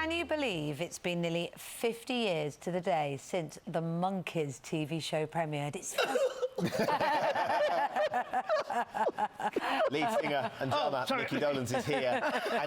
Can you believe it's been nearly 50 years to the day since the Monkees TV show premiered? It's Lead singer and drummer Micky Dolenz is here,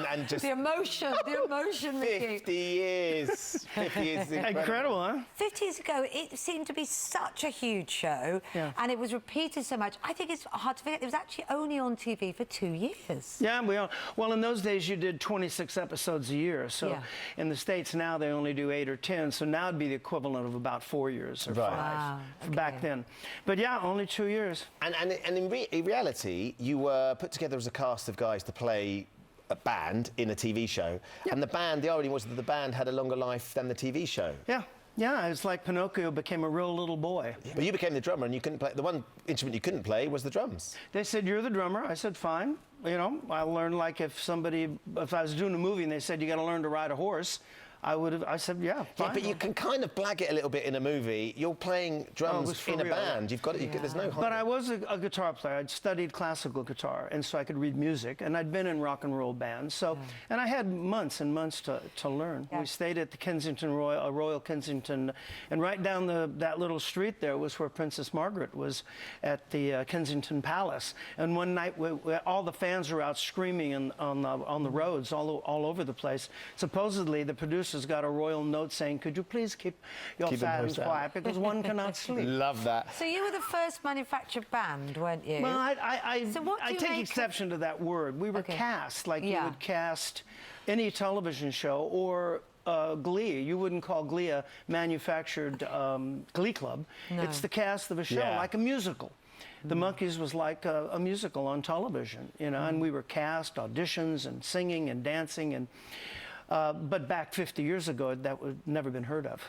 and just the emotion, Micky. 50 years. 50 years is incredible, huh? 50 years ago, it seemed to be such a huge show, and it was repeated so much. I think it's hard to forget. It was actually only on TV for 2 years. Yeah, well, in those days you did 26 episodes a year. So in the States now they only do 8 or 10. So now it'd be the equivalent of about 4 years or 5 Wow, back then. But yeah, only 2 years. And in reality, you were put together as a cast of guys to play a band in a TV show, and the irony was that the band had a longer life than the TV show. Yeah, it's like Pinocchio became a real little boy. Yeah, but you became the drummer and you couldn't play. The one instrument you couldn't play was the drums. They said, "You're the drummer." I said, "Fine." You know, I learned, like, if I was doing a movie and they said, "You got to learn to ride a horse," I said, "Yeah, fine." Yeah, but you can kind of blag it a little bit in a movie. You're playing drums in a band. You've got it. There's no hiding. But I was a guitar player. I'd studied classical guitar, and so I could read music. And I'd been in rock and roll bands. So, and I had months and months to learn. We stayed at the Kensington Royal Kensington, and right down that little street there was where Princess Margaret was at the Kensington Palace. And one night, all the fans were out screaming on the roads all over the place. Supposedly, the producers got a royal note saying, "Could you please keep your fans quiet because one cannot sleep." Love that. So you were the first manufactured band, weren't you? Well, I take exception to that word. We were cast like you would cast any television show or Glee. You wouldn't call Glee a manufactured Glee club. No. It's the cast of a show, like a musical. The Monkees was like a musical on television, you know, and we were cast, auditions, and singing and dancing, and but back 50 years ago, that would never been heard of.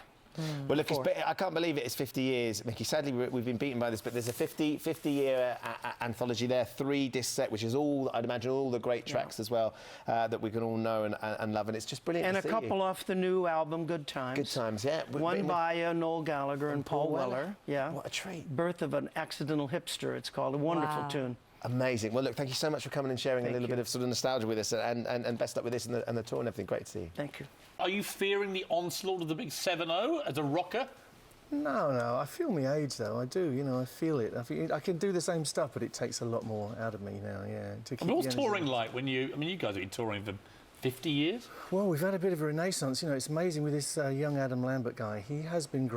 Well, look, I can't believe it is 50 years, Micky. Sadly, we've been beaten by this, but there's a 50-year anthology there, 3-disc set, which is all, I'd imagine, all the great tracks as well that we can all know and love, and it's just brilliant. And to a see couple off the new album, Good Times. Good Times, yeah. One by Noel Gallagher and Paul Weller. Yeah. What a treat. Birth of an Accidental Hipster, it's called. A wonderful tune. Amazing. Well, look, thank you so much for coming and sharing a little bit of sort of nostalgia with us, and best luck with this and the tour and everything. Great to see you. Thank you. Are you fearing the onslaught of the big 7-0 as a rocker? No, I feel my age, though. I do, you know, I feel it. I can do the same stuff, but it takes a lot more out of me now, yeah. What's touring like when you... I mean, you guys have been touring for 50 years? Well, we've had a bit of a renaissance. You know, it's amazing with this young Adam Lambert guy. He has been great.